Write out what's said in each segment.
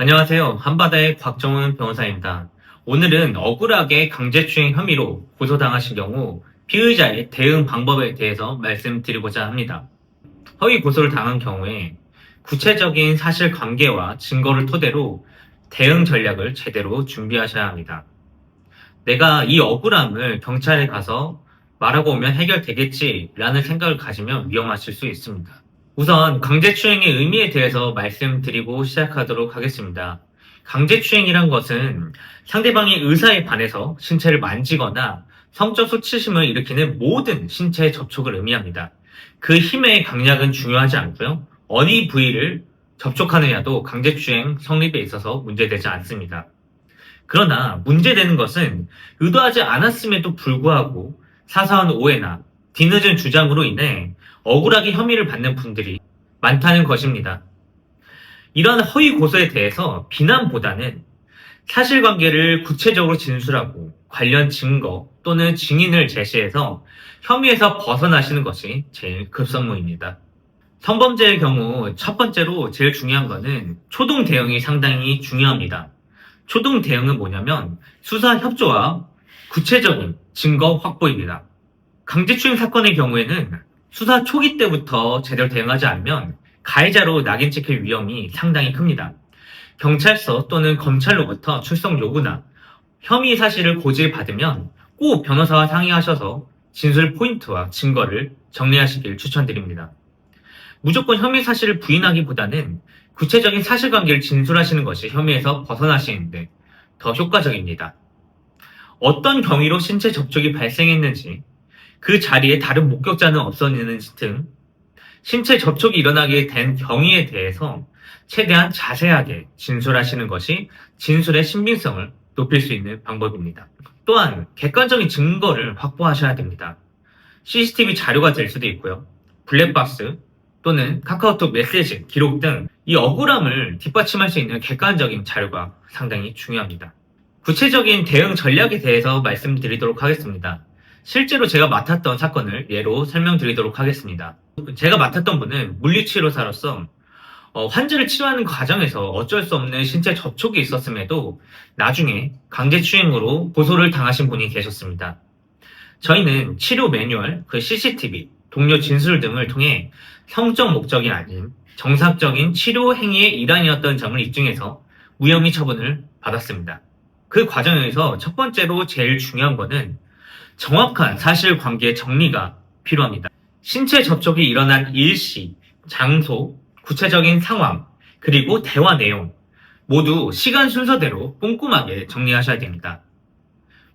안녕하세요. 한바다의 곽정은 변호사입니다. 오늘은 억울하게 강제추행 혐의로 고소당하신 경우 피의자의 대응 방법에 대해서 말씀드리고자 합니다. 허위 고소를 당한 경우에 구체적인 사실관계와 증거를 토대로 대응 전략을 제대로 준비하셔야 합니다. 내가 이 억울함을 경찰에 가서 말하고 오면 해결되겠지라는 생각을 가지면 위험하실 수 있습니다. 우선 강제추행의 의미에 대해서 말씀드리고 시작하도록 하겠습니다. 강제추행이란 것은 상대방의 의사에 반해서 신체를 만지거나 성적 수치심을 일으키는 모든 신체 접촉을 의미합니다. 그 힘의 강약은 중요하지 않고요. 어디 부위를 접촉하느냐도 강제추행 성립에 있어서 문제되지 않습니다. 그러나 문제되는 것은 의도하지 않았음에도 불구하고 사소한 오해나 뒤늦은 주장으로 인해 억울하게 혐의를 받는 분들이 많다는 것입니다. 이런 허위 고소에 대해서 비난보다는 사실관계를 구체적으로 진술하고 관련 증거 또는 증인을 제시해서 혐의에서 벗어나시는 것이 제일 급선무입니다. 성범죄의 경우 첫 번째로 제일 중요한 것은 초동 대응이 상당히 중요합니다. 초동 대응은 뭐냐면 수사 협조와 구체적인 증거 확보입니다. 강제추행 사건의 경우에는 수사 초기 때부터 제대로 대응하지 않으면 가해자로 낙인 찍힐 위험이 상당히 큽니다. 경찰서 또는 검찰로부터 출석 요구나 혐의 사실을 고지받으면 꼭 변호사와 상의하셔서 진술 포인트와 증거를 정리하시길 추천드립니다. 무조건 혐의 사실을 부인하기보다는 구체적인 사실관계를 진술하시는 것이 혐의에서 벗어나시는데 더 효과적입니다. 어떤 경위로 신체 접촉이 발생했는지, 그 자리에 다른 목격자는 없었는지 등 신체 접촉이 일어나게 된 경위에 대해서 최대한 자세하게 진술하시는 것이 진술의 신빙성을 높일 수 있는 방법입니다. 또한 객관적인 증거를 확보하셔야 됩니다. CCTV 자료가 될 수도 있고요. 블랙박스 또는 카카오톡 메시지, 기록 등 이 억울함을 뒷받침할 수 있는 객관적인 자료가 상당히 중요합니다. 구체적인 대응 전략에 대해서 말씀드리도록 하겠습니다. 실제로 제가 맡았던 사건을 예로 설명드리도록 하겠습니다. 제가 맡았던 분은 물리치료사로서 환자를 치료하는 과정에서 어쩔 수 없는 신체 접촉이 있었음에도 나중에 강제추행으로 고소를 당하신 분이 계셨습니다. 저희는 치료 매뉴얼, CCTV, 동료 진술 등을 통해 성적 목적이 아닌 정상적인 치료 행위의 일환이었던 점을 입증해서 무혐의 처분을 받았습니다. 그 과정에서 첫 번째로 제일 중요한 것은 정확한 사실관계 정리가 필요합니다. 신체 접촉이 일어난 일시, 장소, 구체적인 상황, 그리고 대화 내용 모두 시간 순서대로 꼼꼼하게 정리하셔야 됩니다.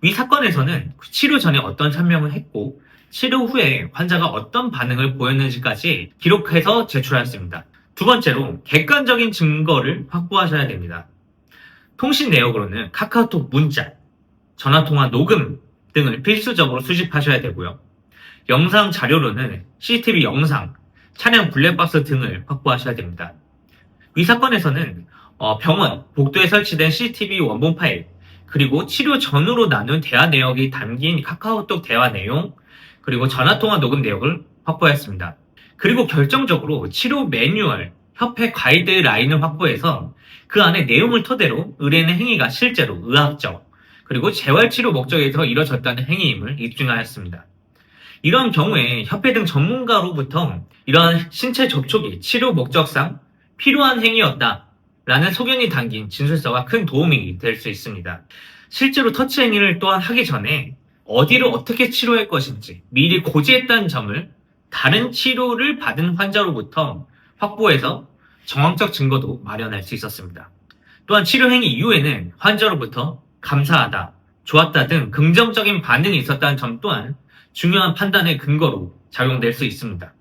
이 사건에서는 치료 전에 어떤 설명을 했고 치료 후에 환자가 어떤 반응을 보였는지까지 기록해서 제출하였습니다. 두 번째로 객관적인 증거를 확보하셔야 됩니다. 통신 내역으로는 카카오톡 문자, 전화통화 녹음 등을 필수적으로 수집하셔야 되고요. 영상 자료로는 CCTV 영상, 차량 블랙박스 등을 확보하셔야 됩니다. 이 사건에서는 병원, 복도에 설치된 CCTV 원본 파일, 그리고 치료 전후로 나눈 대화 내역이 담긴 카카오톡 대화 내용, 그리고 전화통화 녹음 내역을 확보했습니다. 그리고 결정적으로 치료 매뉴얼, 협회 가이드라인을 확보해서 그 안에 내용을 토대로 의뢰인의 행위가 실제로 의학적, 그리고 재활치료 목적에서 이뤄졌다는 행위임을 입증하였습니다. 이런 경우에 협회 등 전문가로부터 이러한 신체 접촉이 치료 목적상 필요한 행위였다라는 소견이 담긴 진술서가 큰 도움이 될 수 있습니다. 실제로 터치 행위를 또한 하기 전에 어디를 어떻게 치료할 것인지 미리 고지했다는 점을 다른 치료를 받은 환자로부터 확보해서 정황적 증거도 마련할 수 있었습니다. 또한 치료 행위 이후에는 환자로부터 감사하다, 좋았다 등 긍정적인 반응이 있었다는 점 또한 중요한 판단의 근거로 작용될 수 있습니다.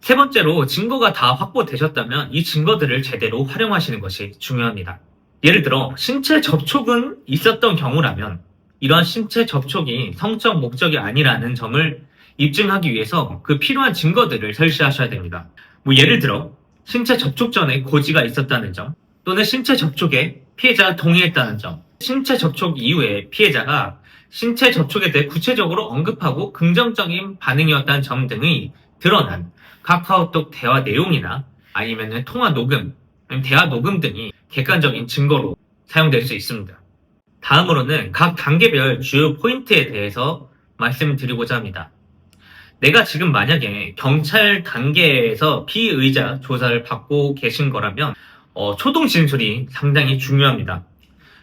세 번째로 증거가 다 확보되셨다면 이 증거들을 제대로 활용하시는 것이 중요합니다. 예를 들어 신체 접촉은 있었던 경우라면 이러한 신체 접촉이 성적 목적이 아니라는 점을 입증하기 위해서 그 필요한 증거들을 설치하셔야 됩니다. 예를 들어 신체 접촉 전에 고지가 있었다는 점, 또는 신체 접촉에 피해자가 동의했다는 점, 신체 접촉 이후에 피해자가 신체 접촉에 대해 구체적으로 언급하고 긍정적인 반응이었다는 점 등이 드러난 카카오톡 대화 내용이나 아니면 통화 녹음, 아니면 대화 녹음 등이 객관적인 증거로 사용될 수 있습니다. 다음으로는 각 단계별 주요 포인트에 대해서 말씀을 드리고자 합니다. 내가 지금 만약에 경찰 단계에서 피의자 조사를 받고 계신 거라면 초동 진술이 상당히 중요합니다.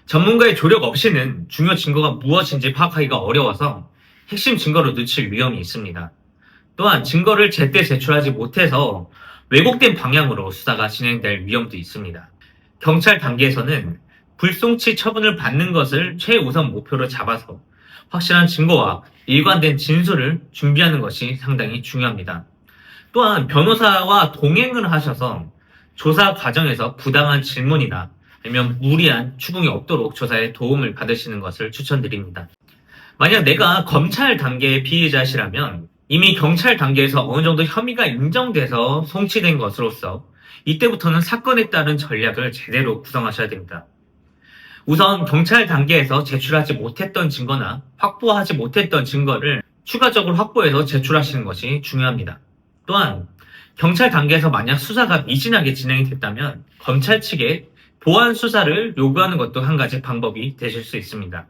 전문가의 조력 없이는 중요 증거가 무엇인지 파악하기가 어려워서 핵심 증거를 놓칠 위험이 있습니다. 또한 증거를 제때 제출하지 못해서 왜곡된 방향으로 수사가 진행될 위험도 있습니다. 경찰 단계에서는 불송치 처분을 받는 것을 최우선 목표로 잡아서 확실한 증거와 일관된 진술을 준비하는 것이 상당히 중요합니다. 또한 변호사와 동행을 하셔서 조사 과정에서 부당한 질문이나 아니면 무리한 추궁이 없도록 조사에 도움을 받으시는 것을 추천드립니다. 만약 내가 검찰 단계의 피의자시라면 이미 경찰 단계에서 어느 정도 혐의가 인정돼서 송치된 것으로서 이때부터는 사건에 따른 전략을 제대로 구성하셔야 됩니다. 우선 경찰 단계에서 제출하지 못했던 증거나 확보하지 못했던 증거를 추가적으로 확보해서 제출하시는 것이 중요합니다. 또한 경찰 단계에서 만약 수사가 미진하게 진행이 됐다면 검찰 측에 보완 수사를 요구하는 것도 한 가지 방법이 되실 수 있습니다.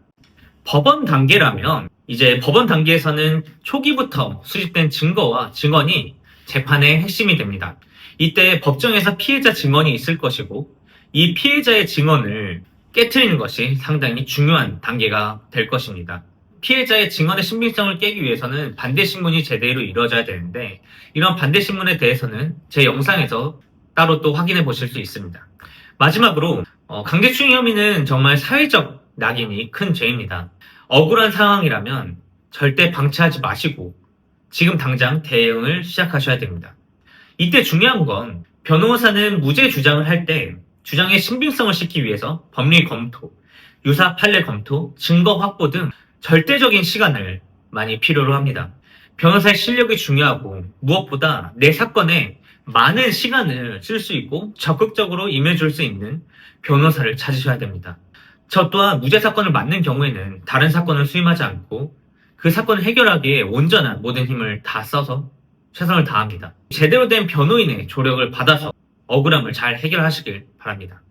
법원 단계라면 이제 법원 단계에서는 초기부터 수집된 증거와 증언이 재판의 핵심이 됩니다. 이때 법정에서 피해자 증언이 있을 것이고 이 피해자의 증언을 깨트리는 것이 상당히 중요한 단계가 될 것입니다. 피해자의 증언의 신빙성을 깨기 위해서는 반대신문이 제대로 이루어져야 되는데 이런 반대신문에 대해서는 제 영상에서 따로 또 확인해 보실 수 있습니다. 마지막으로 강제추행 혐의는 정말 사회적 낙인이 큰 죄입니다. 억울한 상황이라면 절대 방치하지 마시고 지금 당장 대응을 시작하셔야 됩니다. 이때 중요한 건 변호사는 무죄 주장을 할 때 주장의 신빙성을 싣기 위해서 법리 검토, 유사 판례 검토, 증거 확보 등 절대적인 시간을 많이 필요로 합니다. 변호사의 실력이 중요하고 무엇보다 내 사건에 많은 시간을 쓸 수 있고 적극적으로 임해줄 수 있는 변호사를 찾으셔야 됩니다. 저 또한 무죄 사건을 맡는 경우에는 다른 사건을 수임하지 않고 그 사건을 해결하기에 온전한 모든 힘을 다 써서 최선을 다합니다. 제대로 된 변호인의 조력을 받아서 억울함을 잘 해결하시길 바랍니다.